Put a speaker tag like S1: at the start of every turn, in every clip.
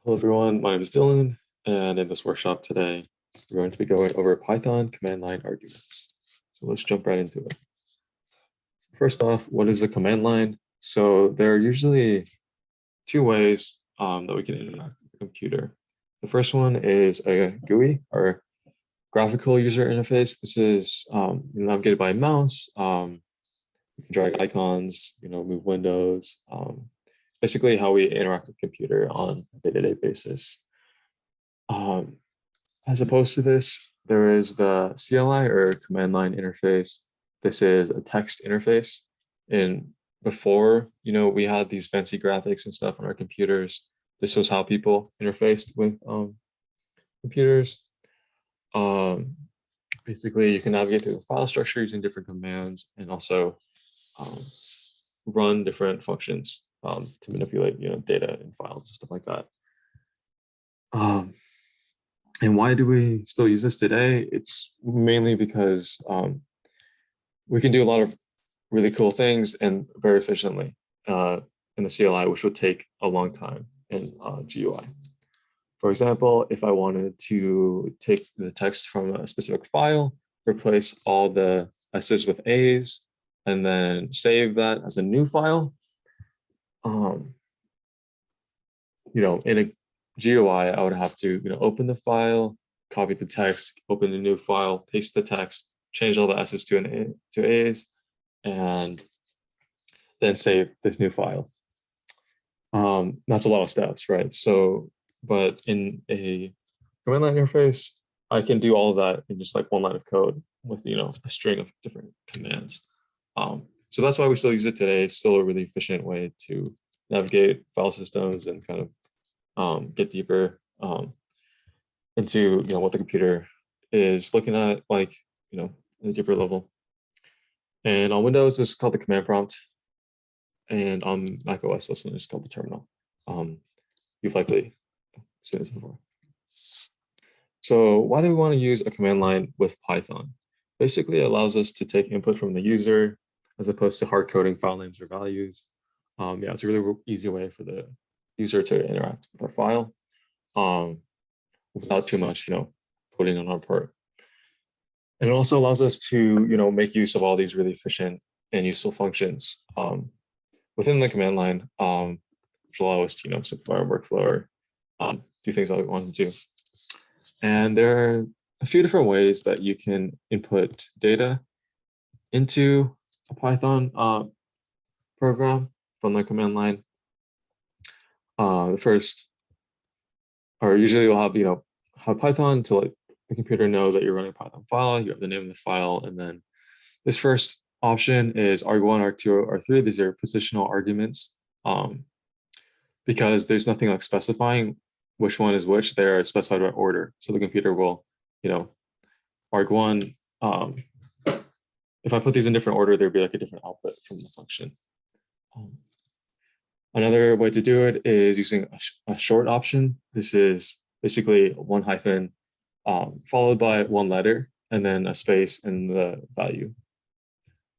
S1: Hello everyone, my name is Dylan, and in this workshop today, we're going to be going over Python command line arguments. So let's jump right into it. So first off, what is a command line? So there are usually two ways that we can interact with the computer. The first one is a GUI, or graphical user interface. This is navigated by a mouse. You can drag icons, move windows. Basically how we interact with the computer on a day-to-day basis. As opposed to this, there is the CLI, or command line interface. This is a text interface. And before, we had these fancy graphics and stuff on our computers. This was how people interfaced with computers. Basically, you can navigate through the file structure using different commands, and also run different functions to manipulate, data and files and stuff like that. And why do we still use this today? It's mainly because we can do a lot of really cool things and very efficiently in the CLI, which would take a long time in GUI. For example, if I wanted to take the text from a specific file, replace all the S's with A's, and then save that as a new file, in a GUI, I would have to, open the file, copy the text, open a new file, paste the text, change all the S's to A's, and then save this new file. That's a lot of steps, right? So, but in a command line interface, I can do all of that in just like one line of code with, a string of different commands. So that's why we still use it today. It's still a really efficient way to navigate file systems and kind of get deeper into what the computer is looking at, like at a deeper level. And on Windows, this is called the command prompt, and on Mac OS, this one is called the terminal. You've likely seen this before. So why do we want to use a command line with Python? Basically, it allows us to take input from the user as opposed to hard coding file names or values. It's a really easy way for the user to interact with our file without too much, coding on our part. And it also allows us to, make use of all these really efficient and useful functions within the command line, which allow us to, simplify our workflow or do things that we want to do. And there are a few different ways that you can input data into a Python program from the command line. The first, or usually you'll have, have Python to let the computer know that you're running a Python file, you have the name of the file, and then this first option is arg1, arg2, arg3. These are positional arguments. Because there's nothing like specifying which one is which, they're specified by order. So the computer will, arg1, if I put these in different order, there'd be like a different output from the function. Another way to do it is using a short option. This is basically one hyphen followed by one letter and then a space in the value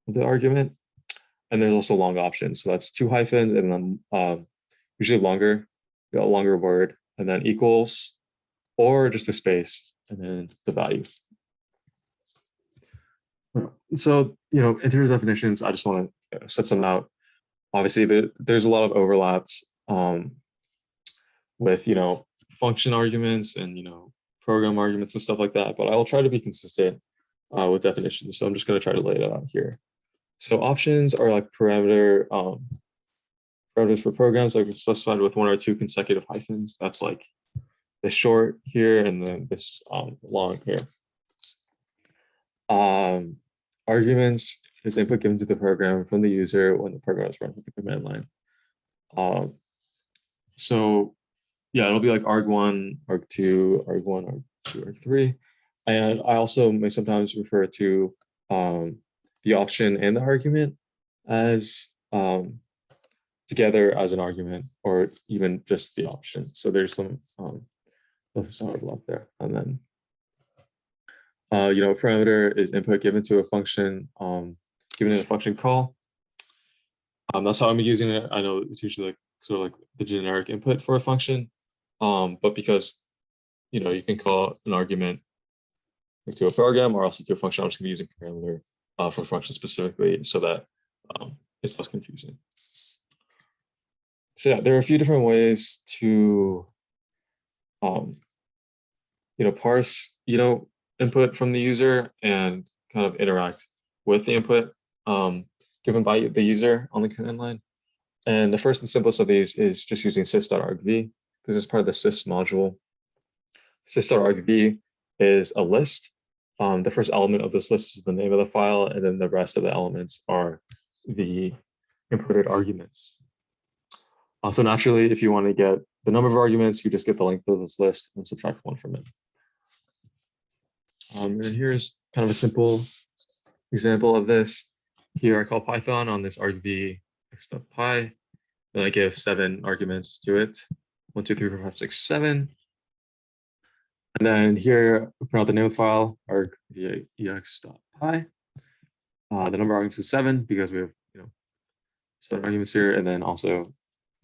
S1: of the argument. And there's also long options. So that's two hyphens and then usually longer, a longer word, and then equals, or just a space and then the value. So, in terms of definitions, I just want to set some out. Obviously, there's a lot of overlaps with, function arguments and, program arguments and stuff like that, but I'll try to be consistent with definitions. So I'm just going to try to lay it out here. So options are like parameters for programs like specified with one or two consecutive hyphens. That's like this short here and then this long here. Arguments is input given to the program from the user when the program is run with the command line. So yeah, it'll be like arg1, arg2, arg1, arg2, arg3. And I also may sometimes refer to the option and the argument as together as an argument, or even just the option. So there's some overlap there. And then a parameter is input given to a function, given in a function call. That's how I'm using it. I know it's usually like sort of like the generic input for a function. But because, you can call an argument to a program or also to a function, I'm just going to use a parameter for function specifically so that it's less confusing. So yeah, there are a few different ways to, parse, input from the user and kind of interact with the input given by the user on the command line. And the first and simplest of these is just using sys.argv. This is part of the sys module. Sys.argv is a list. The first element of this list is the name of the file, and then the rest of the elements are the inputted arguments. So naturally, if you want to get the number of arguments, you just get the length of this list and subtract one from it. And here's kind of a simple example of this. Here I call Python on this argv x.py. Then I give 7 arguments to it. 1, 2, 3, 4, 5, 6, 7. And then here, I print out the name of the file, argv ex.py. The number of arguments is 7 because we have 7 arguments here, and then also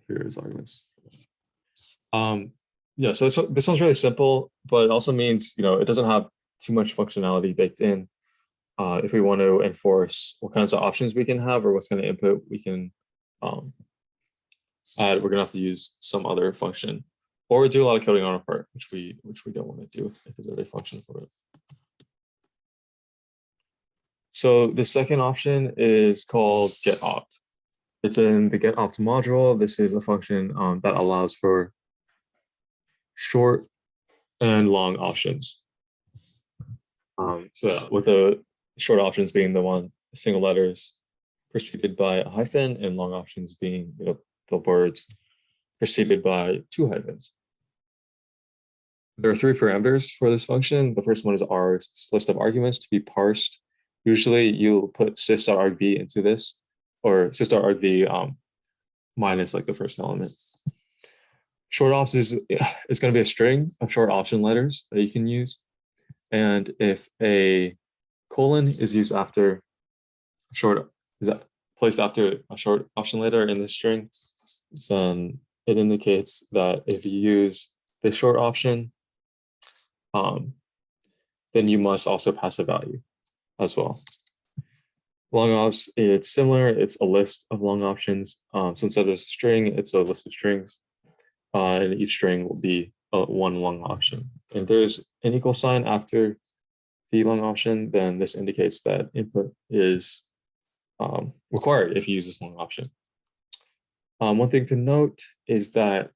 S1: here's arguments. Yeah, so this one's really simple, but it also means it doesn't have too much functionality baked in. If we want to enforce what kinds of options we can have or what's going to input we can add, we're going to have to use some other function or do a lot of coding on our part, which we don't want to do if there's a function for it. So the second option is called getopt. It's in the getopt module. This is a function that allows for short and long options. So with the short options being the single letters preceded by a hyphen, and long options being the words preceded by 2 hyphens. There are 3 parameters for this function. The first one is our list of arguments to be parsed. Usually you'll put sys.argv into this, or sys.argv minus like the first element. Short ops is going to be a string of short option letters that you can use. And if a colon is used after placed after a short option letter in this string, then it indicates that if you use the short option, then you must also pass a value as well. Long ops, it's similar. It's a list of long options. So instead of a string, it's a list of strings. And each string will be one long option. And if there's an equal sign after the long option, then this indicates that input is required if you use this long option. One thing to note is that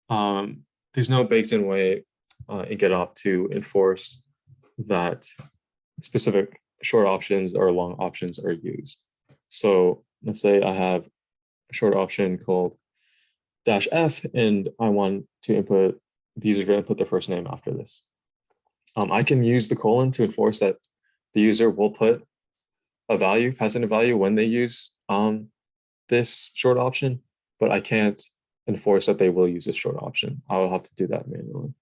S1: there's no baked-in way in getopt to enforce that specific short options or long options are used. So let's say I have a short option called -f, and I want to input, the user to input their first name after this. I can use the colon to enforce that the user will put a value, pass in a value when they use this short option, but I can't enforce that they will use this short option. I will have to do that manually.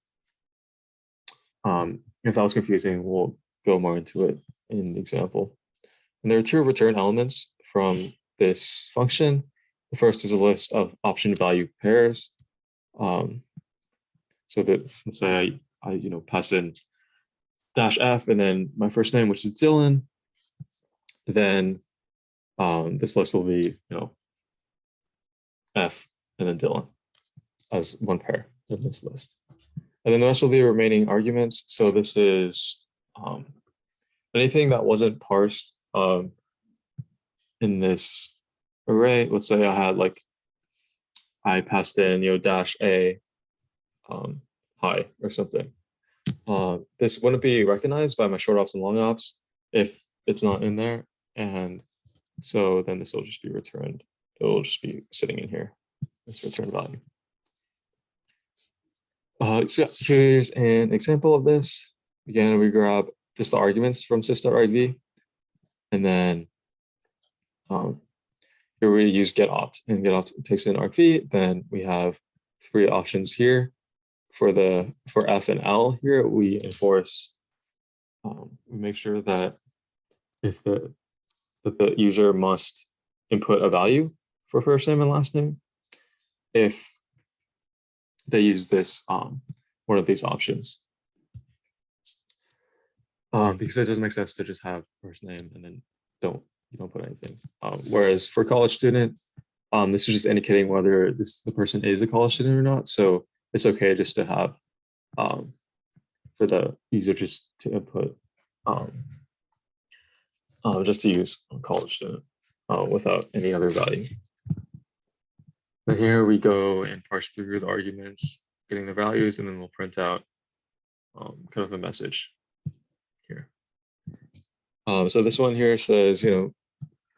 S1: If that was confusing, we'll go more into it in the example. And there are 2 return elements from this function. The first is a list of option value pairs. So that, let's say I pass in -f and then my first name, which is Dylan, then this list will be F and then Dylan as one pair in this list. And then the rest will be remaining arguments. So this is anything that wasn't parsed in this array. Let's say I passed in -a hi or something. This wouldn't be recognized by my short ops and long ops if it's not in there. And so then this will just be returned. It will just be sitting in here. It's return value. So here's an example of this. Again, we grab just the arguments from sys.argv, and then here we use getopt, and getopt takes in argv. Then we have 3 options here. For F and L here, we enforce, we make sure that if the user must input a value for first name and last name. If they use this one of these options. Because it doesn't make sense to just have first name and then you don't put anything. Whereas for college student, this is just indicating whether the person is a college student or not. So it's okay just to have for the user just to input just to use a college student without any other value. But here we go and parse through the arguments, getting the values, and then we'll print out kind of a message here. So this one here says,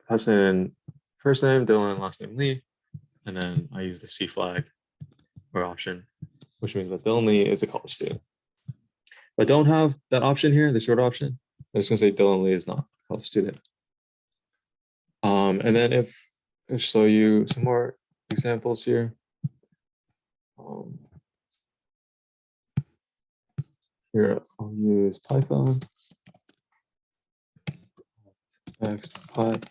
S1: pass in first name Dylan, last name Lee, and then I use the C flag or option, which means that Dylan Lee is a college student. If I don't have that option here, the short option, I'm just gonna say Dylan Lee is not a college student. And then if I show you some more examples here. Here I'll use Python, X, Py, and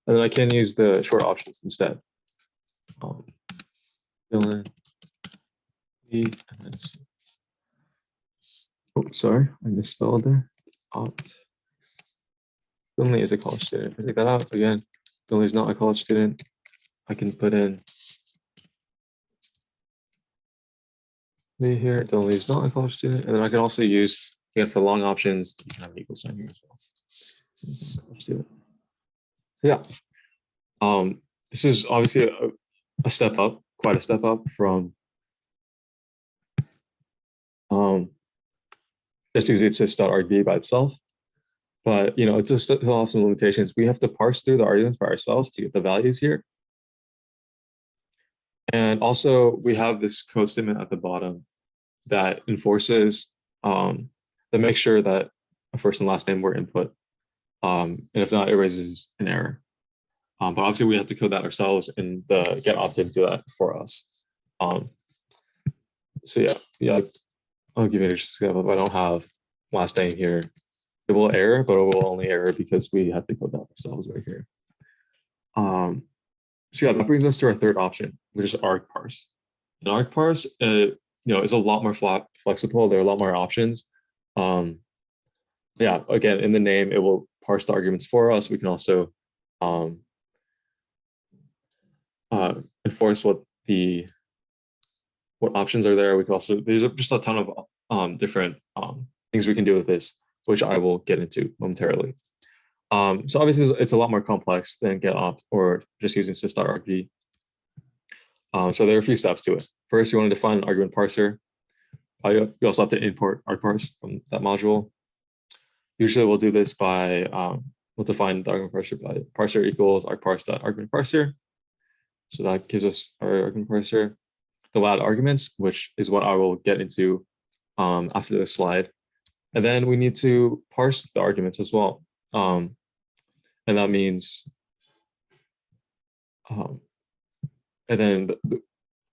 S1: then I can use the short options instead. Dylan, E, and then C. Oh, sorry, I misspelled there. Dylan is a college student. If I take that out again, Dylan is not a college student. I can put in Lee here. Dylan is not a college student, and then I can also use again for long options. You can have an equal sign here as well. College student. So yeah, this is obviously a step up, quite a step up from just using sys.argv by itself. But it just still have some limitations. We have to parse through the arguments by ourselves to get the values here. And also we have this code statement at the bottom that enforces to make sure that a first and last name were input. And if not, it raises an error. But obviously we have to code that ourselves, and the getopt didn't do that for us. So yeah, I'll give you an example. If I don't have last name here, it will error, but it will only error because we have to code that ourselves right here. So yeah, that brings us to our third option, which is argparse. And argparse, is a lot more flexible. There are a lot more options. Yeah, again, in the name, it will parse the arguments for us. We can also enforce what options are there. We can also, there's just a ton of different things we can do with this, which I will get into momentarily. So obviously it's a lot more complex than getopt or just using sys.argv. So there are a few steps to it. First, you want to define an argument parser. You also have to import argparse from that module. Usually we'll do this by, we'll define the argument parser by parser equals argparse.argument parser. So that gives us our argument parser. They'll add arguments, which is what I will get into after this slide. And then we need to parse the arguments as well. And that means, and then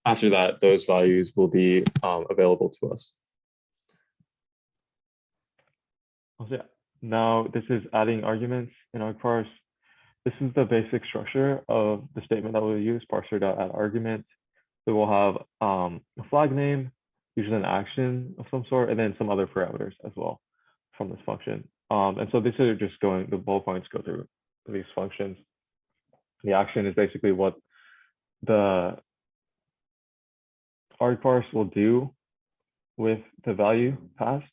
S1: after that, those values will be available to us. Yeah. Now this is adding arguments in argparse. This is the basic structure of the statement that we'll use, parser.addArgument. So we'll have a flag name, usually an action of some sort, and then some other parameters as well from this function. And so these are just the bullet points go through these functions. The action is basically what the argparse will do with the value passed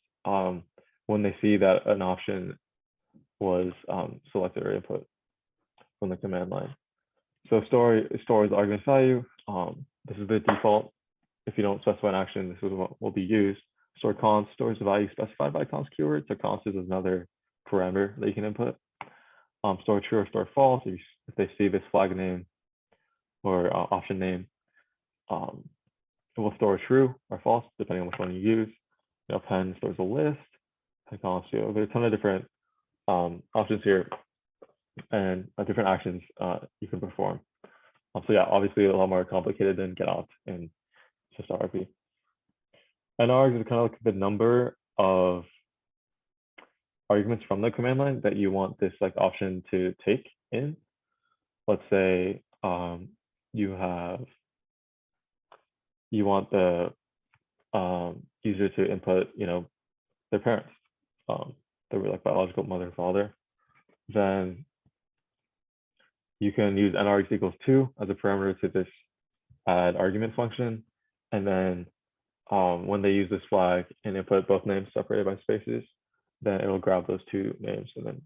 S1: when they see that an option was selected or input from the command line. So stores the argument value. This is the default. If you don't specify an action, this is what will be used. Store const stores the value specified by const keyword. So const is another parameter that you can input. Store true or store false. If they see this flag name or option name, it will store true or false depending on which one you use. Pen stores a list. Const, there's a ton of different options here and different actions you can perform. So yeah, obviously a lot more complicated than getopt and sys.argv. And arg is kind of like the number of arguments from the command line that you want this option to take in. Let's say you want the user to input, their parents, their like biological mother and father, then you can use nrx equals 2 as a parameter to this add argument function. And then when they use this flag and input both names separated by spaces, then it'll grab those two names and then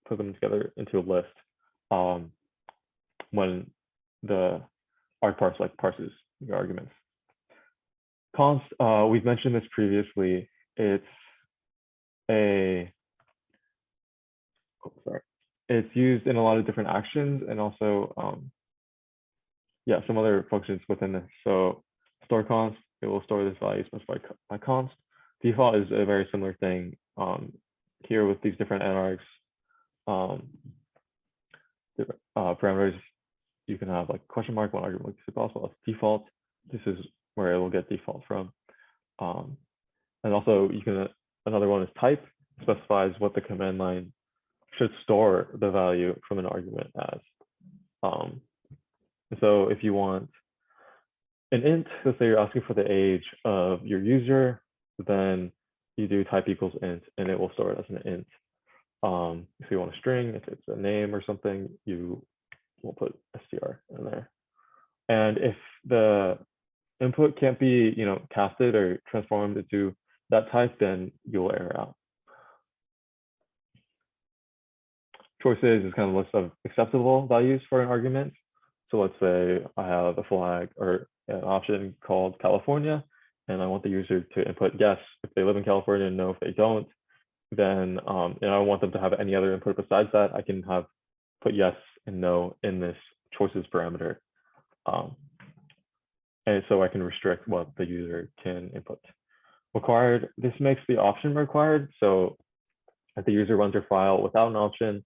S1: put them together into a list when the argparse like parses the arguments. Const, we've mentioned this previously. It's it's used in a lot of different actions and also some other functions within this. So store const, it will store this value specified by const. Default is a very similar thing here with these different nrx parameters. You can have like question mark, one argument is possible. It's default. This is where it will get default from. And also you can, another one is type, specifies what the command line should store the value from an argument as. So if you want an int, let's say you're asking for the age of your user, then you do type equals int and it will store it as an int. If you want a string, if it's a name or something, you will put str in there. And if the input can't be, casted or transformed into that type, then you'll error out. Choices is kind of a list of acceptable values for an argument. So let's say I have a flag or an option called California, and I want the user to input yes if they live in California and no if they don't. Then and I want them to have any other input besides that, I can have put yes and no in this choices parameter. And so I can restrict what the user can input. Required, this makes the option required. So if the user runs their file without an option,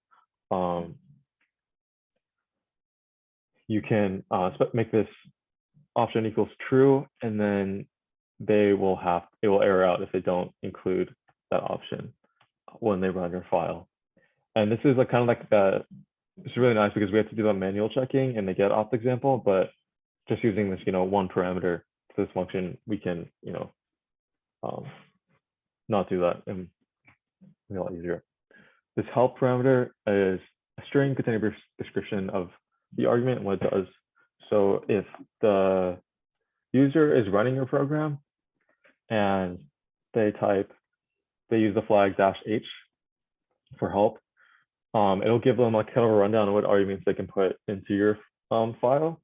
S1: you can make this option equals true, and then it will error out if they don't include that option when they run your file. And this is like kind of like that. It's really nice because we have to do that manual checking in the getopt example, but just using this, one parameter to this function, we can, not do that and be a lot easier. This help parameter is a string containing a description of the argument and what it does. So if the user is running your program and they use the flag -h for help, it'll give them like kind of a rundown of what arguments they can put into your file.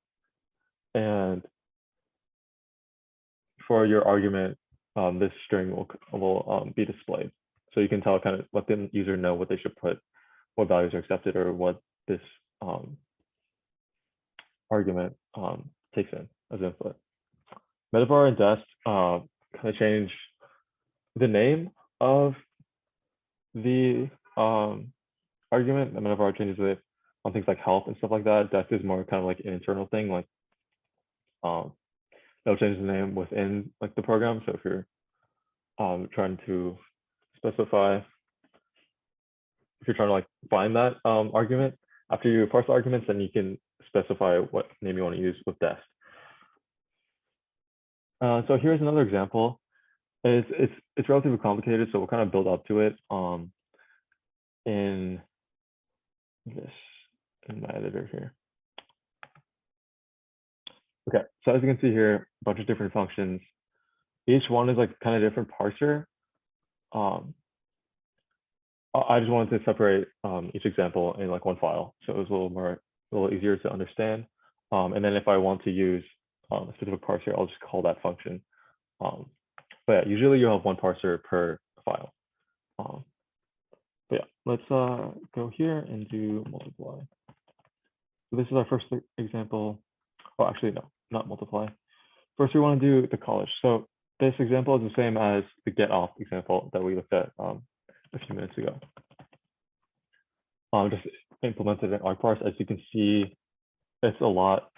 S1: And for your argument, this string will be displayed. So you can tell kind of let the user know what they should put, what values are accepted, or what this argument takes in as input. Metavar and dest kind of change the name of the argument. The metavar changes it on things like help and stuff like that. Dest is more kind of like an internal thing, like it'll change the name within like the program. So if you're trying to specify, if you're trying to like find that argument after you parse the arguments, then you can specify what name you want to use with dest. So here's another example. It's relatively complicated, so we'll kind of build up to it in my editor here. Okay, so as you can see here, a bunch of different functions. Each one is like kind of different parser. I just wanted to separate each example in like one file, so it was a little easier to understand. And then if I want to use a specific parser, I'll just call that function. But yeah, usually you have one parser per file. But yeah, let's go here and do multiply. So this is our first example. Oh, actually, no, not multiply. First, we want to do the college. So this example is the same as the getopt example that we looked at a few minutes ago. Just implemented in argparse. As you can see, it's a lot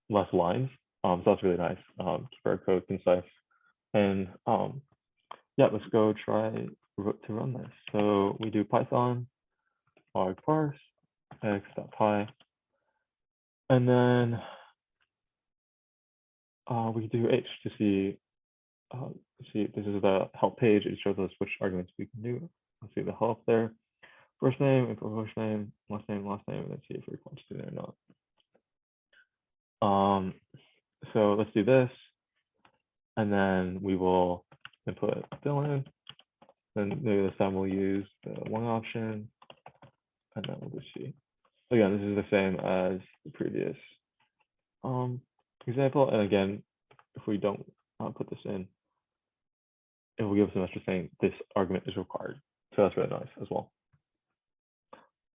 S1: less lines. So that's really nice. Keep our code concise. And yeah, let's go try to run this. So we do Python argparse x.py, and then we do h to see let's see, this is the help page. It shows us which arguments we can do. Let's see the help there. First name, info first name, last name, and let's see if we're quantity there or not. So let's do this, and then we will input Dylan. Then maybe this time we'll use the one option, and then we'll just see. Again, this is the same as the previous example. And again, if we don't put this in, it will give us a message saying this argument is required. So that's really nice as well.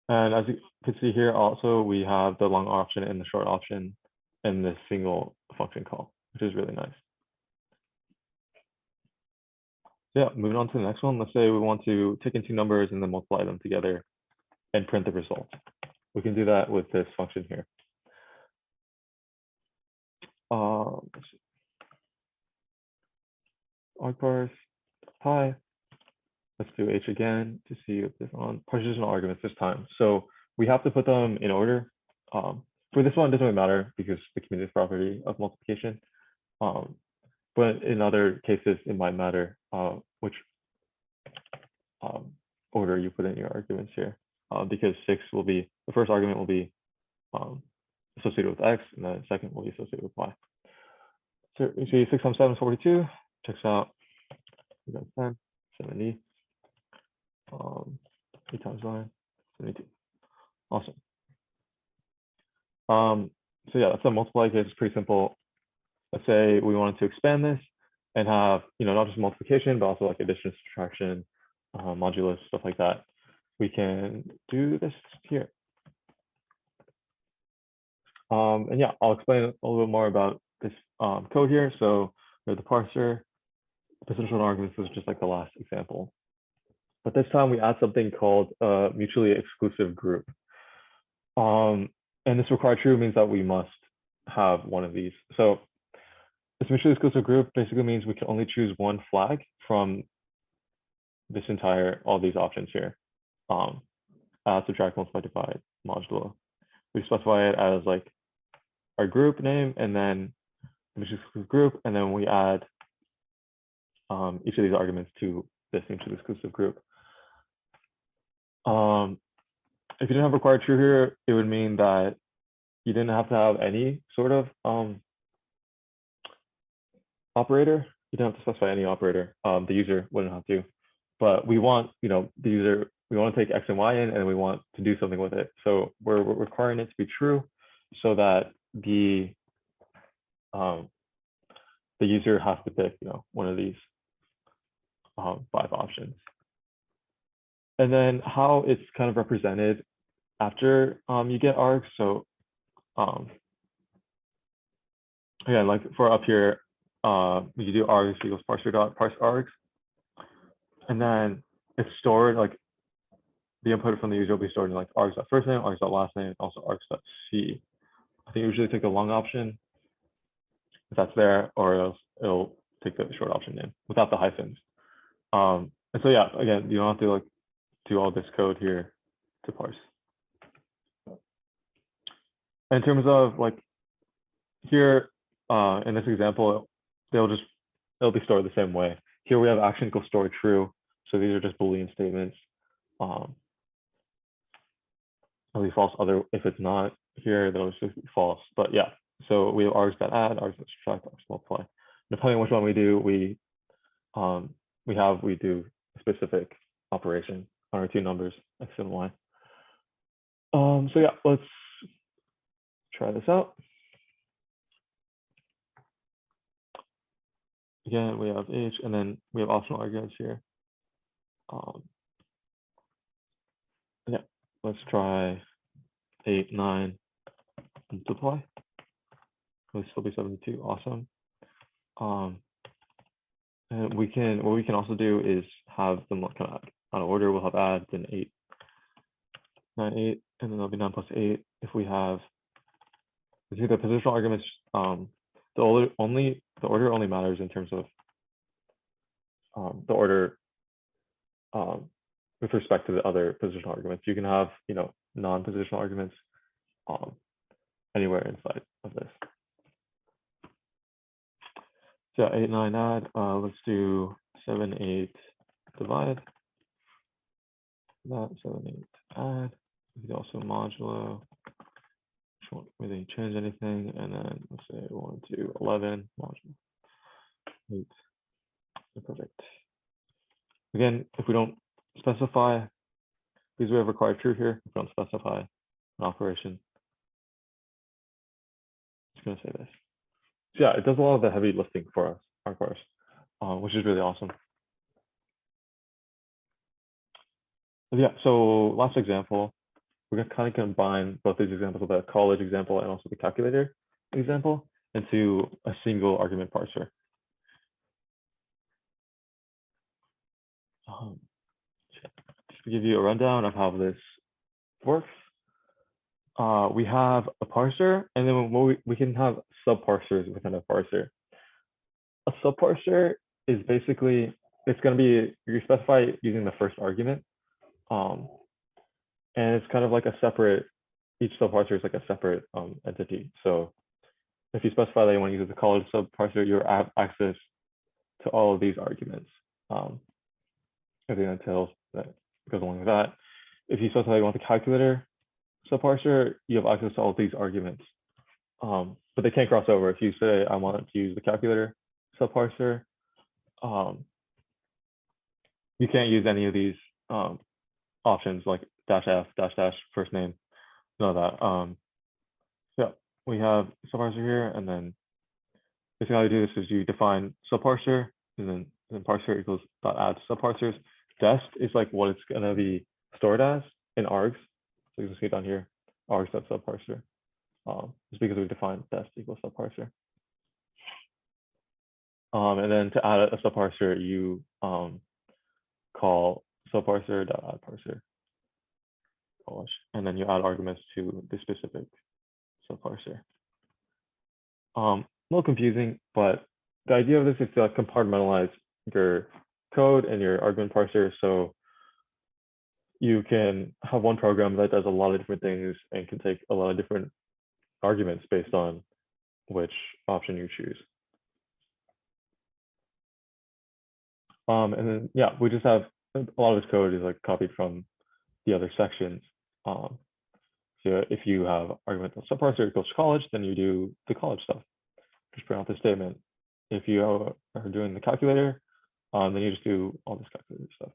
S1: And as you can see here, also we have the long option and the short option in this single function call, which is really nice. So yeah, moving on to the next one. Let's say we want to take in two numbers and then multiply them together and print the result. We can do that with this function here. Let's see. Argparse pi. Let's do H again to see if this on partitional arguments this time. So we have to put them in order. For this one, it doesn't really matter because the commutative property of multiplication. But in other cases, it might matter which order you put in your arguments here, because 6 will be, the first argument will be associated with X, and the second will be associated with Y. So you see 6 times 7 is 42, checks out, we got 10, 70, 8 times 9, 72. Awesome. So yeah, that's a multiply case. It's pretty simple. Let's say we wanted to expand this and have, not just multiplication, but also like addition, subtraction, modulus, stuff like that. We can do this here. And yeah, I'll explain a little bit more about this code here. So we have the parser, positional arguments is just like the last example. But this time we add something called a mutually exclusive group. And this required true means that we must have one of these. So this mutually exclusive group basically means we can only choose one flag from this entire, all these options here. Add, subtract, multiply, divide, modulo. We specify it as like our group name and then the mutually exclusive group, and then we add each of these arguments to this mutually exclusive group. If you didn't have required true here, it would mean that you didn't have to have any sort of operator. You don't have to specify any operator. The user wouldn't have to. But we want, the user, we want to take X and Y in, and we want to do something with it. So we're requiring it to be true so that the user has to pick, one of these 5 options. And then how it's kind of represented after you get args. So again, like for up here, you do args equals parser dot parse args, and then it's stored like the input from the user will be stored in like args dot first name, args dot last name, and also args dot c. I think usually take the long option if that's there, or else it'll take the short option in without the hyphens. And so yeah, again, you don't have to like do all this code here to parse. In terms of like here in this example, it'll be stored the same way. Here we have action equals stored true, so these are just Boolean statements. It'll be false if it's not here, that'll just be false. But yeah, so we have args that add, args that subtract, args multiply. Depending on which one we do, we do a specific operation on our two numbers, X and Y. So yeah, let's try this out. Again, we have H, and then we have optional arguments here. Yeah, let's try 8, 9, multiply. It'll still be 72. Awesome. And what we can also do is have them kind of out of order. We'll have add, then 8, 9, 8, and then there'll be 9 plus 8. If we have, you see the positional arguments, the order only matters in terms of the order with respect to the other positional arguments. You can have, non-positional arguments anywhere inside of this. So 8, 9 add. Let's do 7, 8 divide. That 7, 8 add. We could also modulo. Which won't really change anything. And then let's say 1 to 11 modulo 8. Perfect. Again, if we don't specify, because we have required true here, if we don't specify an operation, it's going to say this. So yeah, it does a lot of the heavy lifting for us, argparse, which is really awesome. But yeah, so last example, we're going to kind of combine both these examples, the college example and also the calculator example, into a single argument parser. Just to give you a rundown of how this works, we have a parser, and then we can have subparsers within a parser. A subparser is basically, it's going to be, you specify using the first argument, and it's kind of like a separate, each subparser is like a separate entity. So if you specify that you want to use the college subparser, you have access to all of these arguments. Everything entails that goes along with that. If you specify you want the calculator subparser, you have access to all of these arguments, but they can't cross over. If you say I want to use the calculator subparser, you can't use any of these options like -f, -- first name, none of that. So we have subparser here, and then basically how you do this is you define subparser, and then parser equals .add subparsers. Dest is like what it's going to be stored as in args. So you can see down here, args.subparser. Just because we defined dest equals subparser. And then to add a subparser, you call subparser.addParser, and then you add arguments to the specific subparser. A little confusing, but the idea of this is to compartmentalize your code and your argument parser, so you can have one program that does a lot of different things and can take a lot of different arguments based on which option you choose. And then yeah, we just have a lot of this code is like copied from the other sections. So if you have argument of subparser equals college, then you do the college stuff. Just print out the statement. If you are doing the calculator, then you just do all this calculator stuff.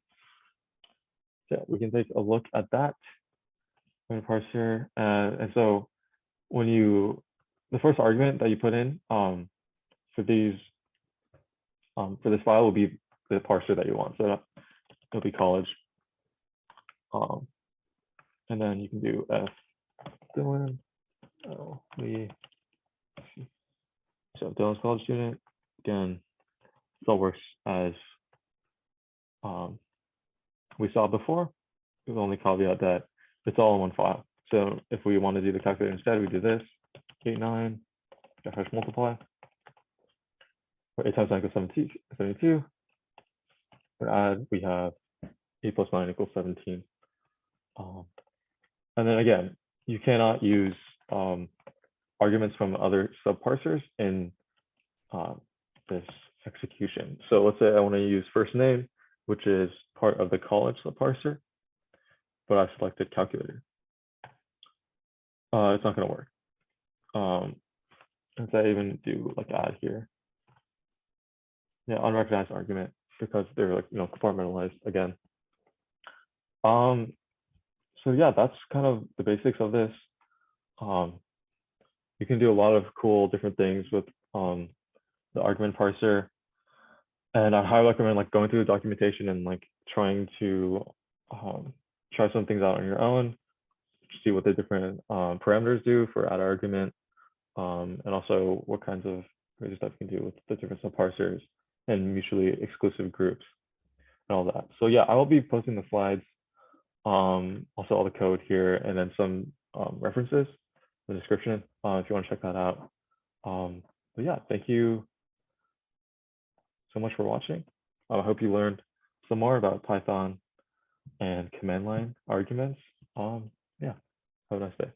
S1: So yeah, we can take a look at that parser. And so when you, the first argument that you put in for these, for this file will be the parser that you want. So it'll be college. And then you can do F Dylan. So Dylan's college student. Again, it all works as we saw before. The only caveat that it's all in one file. So if we want to do the calculator instead, we do this 8, 9, / multiply. For 8 times 9 equals 72. For add, we have 8 plus 9 equals 17. And then again, you cannot use arguments from other subparsers in this execution. So let's say I want to use first name, which is part of the college subparser, but I selected calculator. It's not going to work. If I even do like add here, yeah, unrecognized argument, because they're like, you know, compartmentalized again. So yeah, that's kind of the basics of this. You can do a lot of cool different things with the argument parser, and I highly recommend like going through the documentation and like trying to try some things out on your own, see what the different parameters do for add argument, and also what kinds of crazy stuff you can do with the different subparsers and mutually exclusive groups and all that. So yeah, I will be posting the slides, also all the code here, and then some references in the description if you want to check that out. But yeah, thank you so much for watching. I hope you learned some more about Python and command line arguments. Yeah, have a nice day.